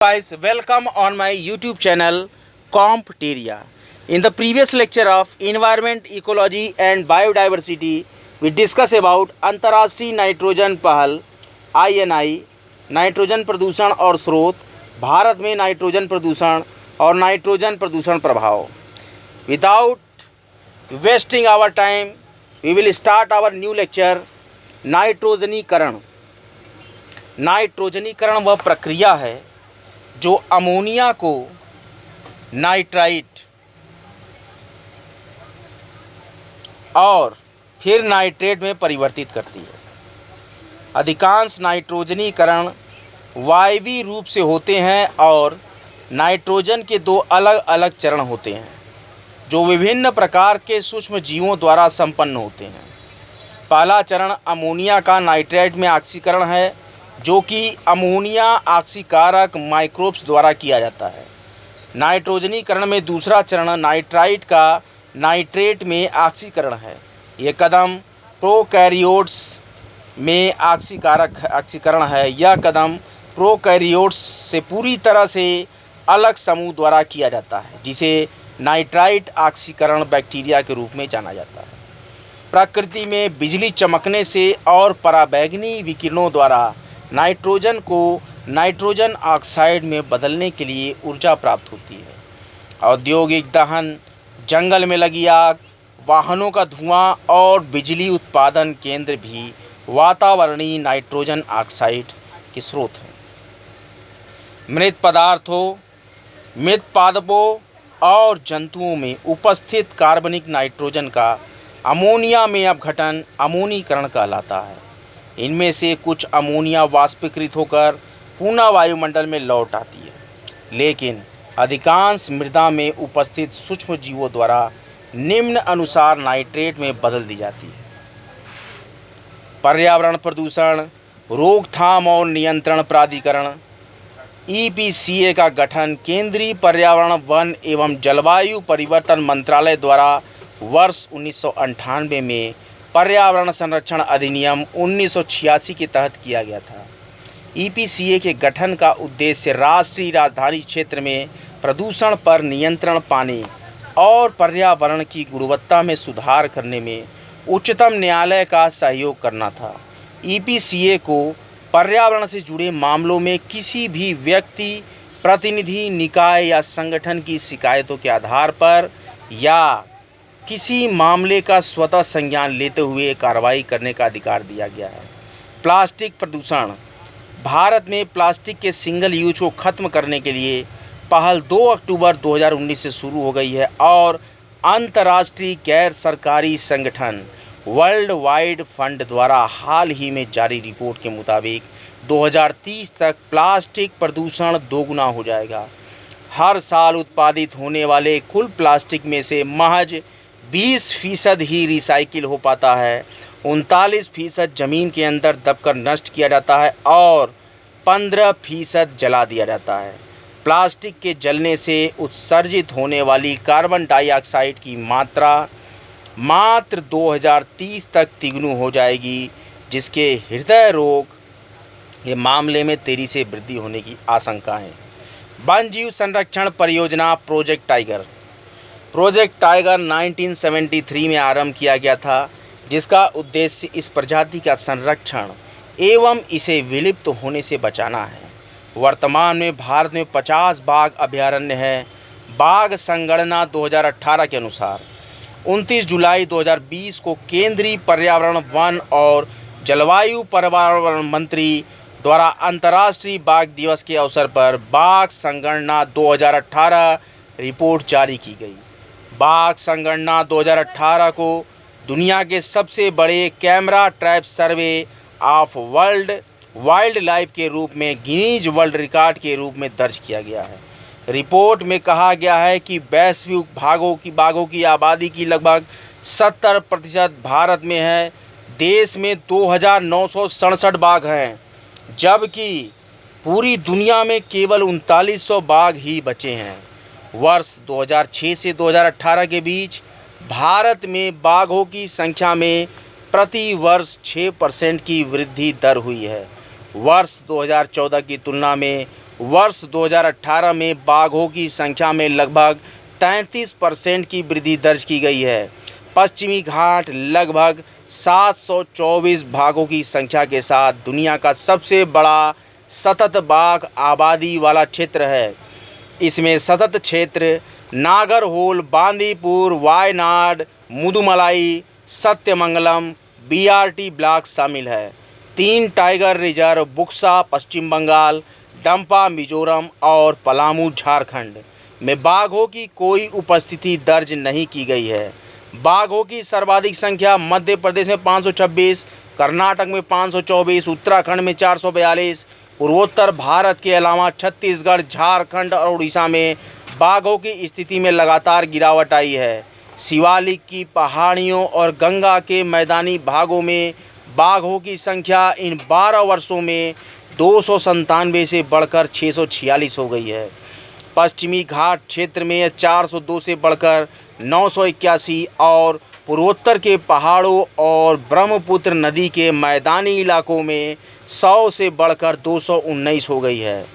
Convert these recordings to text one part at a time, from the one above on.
Guys, welcome on my YouTube channel Compteria. In the previous lecture of Environment, Ecology and Biodiversity, we discuss about अंतर्राष्ट्रीय nitrogen पहल INI, nitrogen प्रदूषण और स्रोत, भारत में nitrogen प्रदूषण और नाइट्रोजन प्रदूषण प्रभाव. Without wasting our time, we will start our new lecture. नाइट्रोजनीकरण. नाइट्रोजनीकरण वह प्रक्रिया है जो अमोनिया को नाइट्राइट और फिर नाइट्रेट में परिवर्तित करती है. अधिकांश नाइट्रोजनीकरण वायवीय रूप से होते हैं और नाइट्रोजन के दो अलग अलग चरण होते हैं जो विभिन्न प्रकार के सूक्ष्म जीवों द्वारा संपन्न होते हैं. पहला चरण अमोनिया का नाइट्रेट में ऑक्सीकरण है, जो कि अमोनिया ऑक्सीकारक माइक्रोब्स द्वारा किया जाता है. नाइट्रोजनीकरण में दूसरा चरण नाइट्राइट का नाइट्रेट में ऑक्सीकरण है. यह कदम प्रोकैरियोट्स में ऑक्सीकरण है. यह कदम प्रोकैरियोट्स से पूरी तरह से अलग समूह द्वारा किया जाता है, जिसे नाइट्राइट ऑक्सीकरण बैक्टीरिया के रूप में जाना जाता है. प्रकृति में बिजली चमकने से और पराबैंगनी विकिरणों द्वारा नाइट्रोजन को नाइट्रोजन ऑक्साइड में बदलने के लिए ऊर्जा प्राप्त होती है. औद्योगिक दहन, जंगल में लगी आग, वाहनों का धुआं और बिजली उत्पादन केंद्र भी वातावरणीय नाइट्रोजन ऑक्साइड के स्रोत हैं. मृत पदार्थों, मृत पादपों और जंतुओं में उपस्थित कार्बनिक नाइट्रोजन का अमोनिया में अपघटन अमोनीकरण कहलाता है. इनमें से कुछ अमोनिया वाष्पीकृत होकर पुनः वायुमंडल में लौट आती है, लेकिन अधिकांश मृदा में उपस्थित सूक्ष्म जीवों द्वारा निम्न अनुसार नाइट्रेट में बदल दी जाती है. पर्यावरण प्रदूषण रोकथाम और नियंत्रण प्राधिकरण EPCA का गठन केंद्रीय पर्यावरण, वन एवं जलवायु परिवर्तन मंत्रालय द्वारा वर्ष 1998 में पर्यावरण संरक्षण अधिनियम 1986 के तहत किया गया था. EPCA के गठन का उद्देश्य राष्ट्रीय राजधानी क्षेत्र में प्रदूषण पर नियंत्रण पाने और पर्यावरण की गुणवत्ता में सुधार करने में उच्चतम न्यायालय का सहयोग करना था. EPCA को पर्यावरण से जुड़े मामलों में किसी भी व्यक्ति, प्रतिनिधि, निकाय या संगठन की शिकायतों के आधार पर या किसी मामले का स्वतः संज्ञान लेते हुए कार्रवाई करने का अधिकार दिया गया है. प्लास्टिक प्रदूषण. भारत में प्लास्टिक के सिंगल यूज को खत्म करने के लिए पहल 2 अक्टूबर 2019 से शुरू हो गई है और अंतर्राष्ट्रीय गैर सरकारी संगठन वर्ल्ड वाइड फंड द्वारा हाल ही में जारी रिपोर्ट के मुताबिक 2030 तक प्लास्टिक प्रदूषण दोगुना हो जाएगा. हर साल उत्पादित होने वाले कुल प्लास्टिक में से महज 20% ही रिसाइकिल हो पाता है, 39% ज़मीन के अंदर दबकर नष्ट किया जाता है और 15% जला दिया जाता है. प्लास्टिक के जलने से उत्सर्जित होने वाली कार्बन डाइऑक्साइड की मात्रा मात्र 2030 तक तिगुनी हो जाएगी, जिसके हृदय रोग के मामले में तेजी से वृद्धि होने की आशंका है. वन जीव संरक्षण परियोजना प्रोजेक्ट टाइगर. प्रोजेक्ट टाइगर 1973 में आरंभ किया गया था, जिसका उद्देश्य इस प्रजाति का संरक्षण एवं इसे विलुप्त होने से बचाना है. वर्तमान में भारत में 50 बाघ अभयारण्य है. बाघ संगणना 2018 के अनुसार 29 जुलाई 2020 को केंद्रीय पर्यावरण, वन और जलवायु परिवर्तन मंत्री द्वारा अंतर्राष्ट्रीय बाघ दिवस के अवसर पर बाघ संगणना 2018 रिपोर्ट जारी की गई. बाघ संगणना 2018 को दुनिया के सबसे बड़े camera trap survey of wild life के रूप में गिनीज वर्ल्ड रिकॉर्ड के रूप में दर्ज किया गया है. रिपोर्ट में कहा गया है कि वैश्विक बाघों की आबादी की लगभग 70% भारत में है. देश में 2967 बाघ हैं, जबकि पूरी दुनिया में केवल 3900 बाघ ही बचे हैं. वर्ष 2006 से 2018 के बीच भारत में बाघों की संख्या में प्रति वर्ष 6% की वृद्धि दर हुई है. वर्ष 2014 की तुलना में वर्ष 2018 में बाघों की संख्या में लगभग 33% की वृद्धि दर्ज की गई है। पश्चिमी घाट लगभग 724 बाघों की संख्या के साथ दुनिया का सबसे बड़ा सतत बाघ आबादी वाला क्षेत्र है। इसमें सतत क्षेत्र नागरहोल, बांदीपुर, वायनाड, मुदुमलाई, सत्यमंगलम, बीआरटी ब्लॉक शामिल है। 3 टाइगर रिजर्व बुक्सा पश्चिम बंगाल, डंपा मिजोरम और पलामू झारखंड में बाघों की कोई उपस्थिति दर्ज नहीं की गई है। बाघों की सर्वाधिक संख्या मध्य प्रदेश में 526, कर्नाटक में 524, उत्तराखंड में 442, पूर्वोत्तर भारत के अलावा छत्तीसगढ़, झारखंड और उड़ीसा में बाघों की स्थिति में लगातार गिरावट आई है। शिवालिक की पहाड़ियों और गंगा के मैदानी भागों में बाघों की संख्या इन 12 वर्षों में 297 से बढ़कर 646 हो गई है। पश्चिमी घाट क्षेत्र में 402 से बढ़कर 981 और पूर्वोत्तर के पहाड़ों और ब्रह्मपुत्र नदी के मैदानी इलाकों में 100 से बढ़कर 219 हो गई है।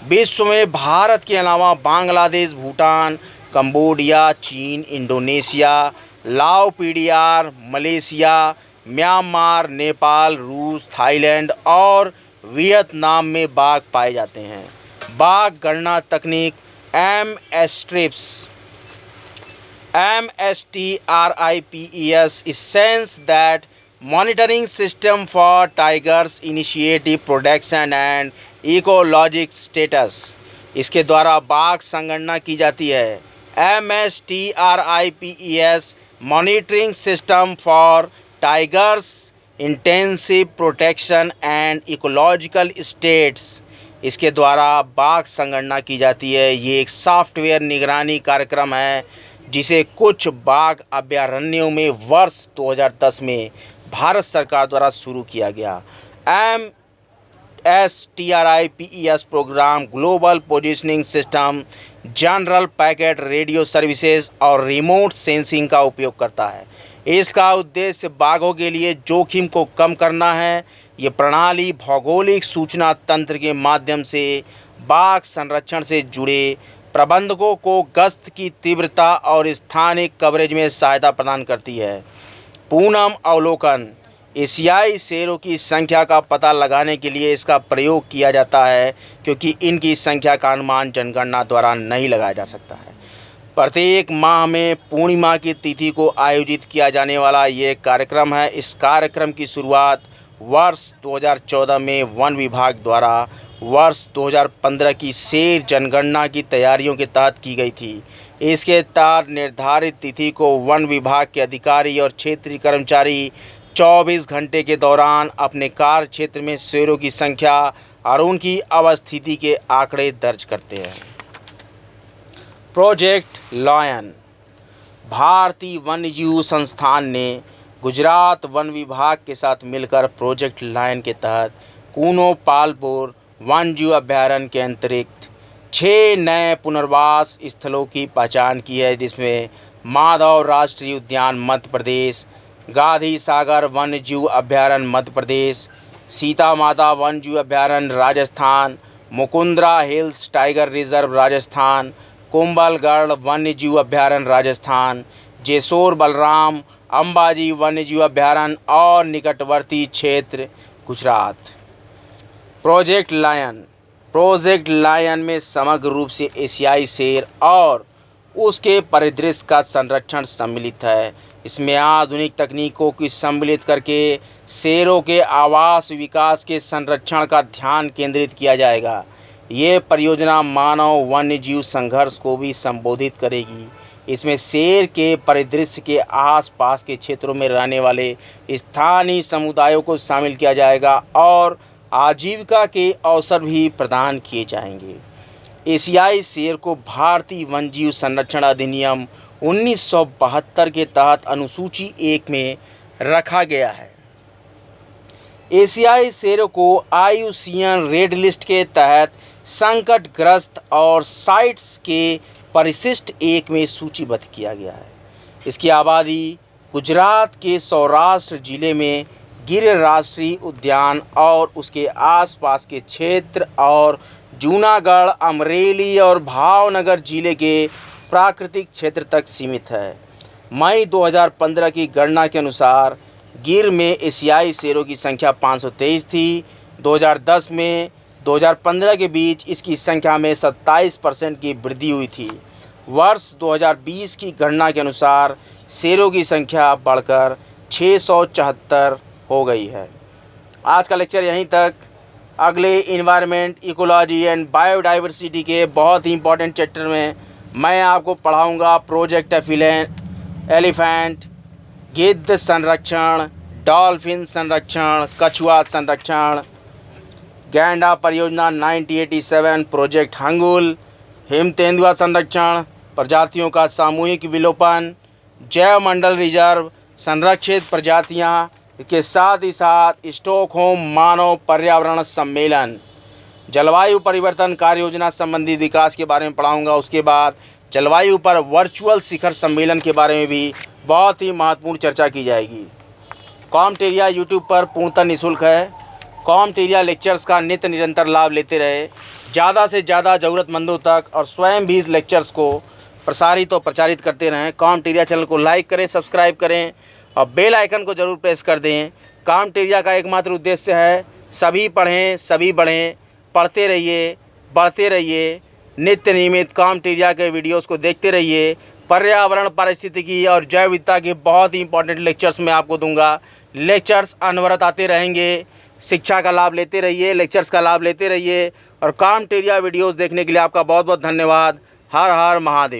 विश्व में भारत के अलावा बांग्लादेश, भूटान, कंबोडिया, चीन, इंडोनेशिया, लाओ पीडीआर, मलेशिया, म्यांमार, नेपाल, रूस, थाईलैंड और वियतनाम में बाघ पाए जाते हैं। बाघ गणना तकनीक MSTRIPES is sense that monitoring system for tigers initiative protection and ecologic status। इसके द्वारा बाघ संगणना की जाती है। MSTRIPES monitoring system for tigers intensive protection and ecological states. इसके द्वारा बाघ संगणना की जाती है। ये एक सॉफ्टवेयर निगरानी कार्यक्रम है जिसे कुछ बाघ अभयारण्यों में वर्ष 2010 में भारत सरकार द्वारा शुरू किया गया। MSTRIPES programme global positioning system, general packet radio services और रिमोट सेंसिंग का उपयोग करता है। इसका उद्देश्य बाघों के लिए जोखिम को कम करना है। ये प्रणाली भौगोलिक सूचना तंत्र के माध्यम से बाघ संरक्षण से जुड़े प्रबंधकों को गश्त की तीव्रता और स्थानिक कवरेज में सहायता प्रदान करती है। पूनम अवलोकन एशियाई शेरों की संख्या का पता लगाने के लिए इसका प्रयोग किया जाता है, क्योंकि इनकी संख्या का अनुमान जनगणना द्वारा नहीं लगाया जा सकता है। प्रत्येक माह में पूर्णिमा की तिथि को आयोजित किया जाने वाला ये कार्यक्रम है। इस कार्यक्रम की शुरुआत वर्ष 2014 में वन विभाग द्वारा वर्ष 2015 की शेर जनगणना की तैयारियों के तहत की गई थी। इसके तहत निर्धारित तिथि को वन विभाग के अधिकारी और क्षेत्रीय कर्मचारी 24 घंटे के दौरान अपने कार्य क्षेत्र में शेरों की संख्या और उनकी अवस्थिति के आंकड़े दर्ज करते हैं। प्रोजेक्ट लायन भारतीय वन्यजीव संस्थान ने गुजरात वन विभाग के साथ मिलकर प्रोजेक्ट लायन के तहत कूनो पालपुर वन्यजीव अभयारण्य के अंतरिक्त 6 नए पुनर्वास स्थलों की पहचान की है, जिसमें माधव राष्ट्रीय उद्यान मध्य प्रदेश, गांधी सागर वन्यजीव अभयारण्य मध्य प्रदेश, सीता माता वन्यजीव अभयारण्य Rajasthan, Mukundra hills tiger reserve Rajasthan, Kumbhalgarh वन्यजीव अभयारण्य राजस्थान, जेसोर बलराम अंबाजी वन्यजीव अभयारण्य और निकटवर्ती क्षेत्र गुजरात। प्रोजेक्ट लायन में समग्र रूप से एशियाई शेर और उसके परिदृश्य का संरक्षण सम्मिलित है। इसमें आधुनिक तकनीकों की सम्मिलित करके शेरों के आवास विकास के संरक्षण का ध्यान केंद्रित किया जाएगा। ये परियोजना मानव वन्यजीव संघर्ष को भी संबोधित करेगी। इसमें शेर के परिदृश्य के आसपास के क्षेत्रों में रहने वाले स्थानीय समुदायों को शामिल किया जाएगा और आजीविका के अवसर भी प्रदान किए जाएंगे। एशियाई शेर को भारतीय वन्यजीव संरक्षण अधिनियम 1972 के तहत अनुसूची 1 में रखा गया है। एशियाई शेरों को IUCN रेड लिस्ट के तहत संकटग्रस्त और साइट्स के परिशिष्ट 1 में सूचीबद्ध किया गया है। इसकी आबादी गुजरात के सौराष्ट्र जिले में गिर राष्ट्रीय उद्यान और उसके आसपास के क्षेत्र और जूनागढ़, अमरेली और भावनगर जिले के प्राकृतिक क्षेत्र तक सीमित है। मई 2015 की गणना के अनुसार गिर में एशियाई शेरों की संख्या 523 थी। 2010 में 2015 के बीच इसकी संख्या में 27% की वृद्धि हुई थी। वर्ष 2020 की गणना के अनुसार शेरों की संख्या बढ़कर 674 हो गई है। आज का लेक्चर यहीं तक। अगले इन्वायरमेंट, इकोलॉजी एंड बायोडाइवर्सिटी के बहुत ही इंपॉर्टेंट चैप्टर में मैं आपको पढ़ाऊँगा प्रोजेक्ट एलिफेंट, गिद्ध संरक्षण, डॉल्फिन संरक्षण, कछुआ संरक्षण, गैंडा परियोजना 1987, प्रोजेक्ट हंगुल, हिम तेंदुआ संरक्षण, प्रजातियों का सामूहिक विलोपन, जैव मंडल रिजर्व, संरक्षित प्रजातियां, इसके साथ ही साथ स्टॉकहोम मानव पर्यावरण सम्मेलन, जलवायु परिवर्तन कार्य योजना संबंधी विकास के बारे में पढ़ाऊंगा। उसके बाद जलवायु पर वर्चुअल शिखर सम्मेलन के बारे में भी बहुत ही महत्वपूर्ण चर्चा की जाएगी। कॉम्टेरिया यूट्यूब पर पूर्णतः निःशुल्क है। कॉम्टेरिया लेक्चर्स का नित्य निरंतर लाभ लेते रहे, ज़्यादा से ज़्यादा ज़रूरतमंदों तक और स्वयं भी इस लेक्चर्स को प्रसारित और प्रचारित करते रहें। कॉम्टेरिया चैनल को लाइक करें, सब्सक्राइब करें और बेल आइकन को ज़रूर प्रेस कर दें। कॉम्टेरिया का एकमात्र उद्देश्य है सभी पढ़ें, सभी बढ़ें, पढ़ते रहिए, बढ़ते रहिए, नित्य नियमित कॉम्टेरिया के वीडियोस को देखते रहिए। पर्यावरण, पारिस्थितिकी और जैव विविधता के बहुत ही इंपॉर्टेंट लेक्चर्स मैं आपको दूंगा। लेक्चर्स अनवरत आते रहेंगे। शिक्षा का लाभ लेते रहिए, लेक्चर्स का लाभ लेते रहिए और कॉम्टेरिया वीडियोस देखने के लिए आपका बहुत बहुत धन्यवाद। हर हर महादेव।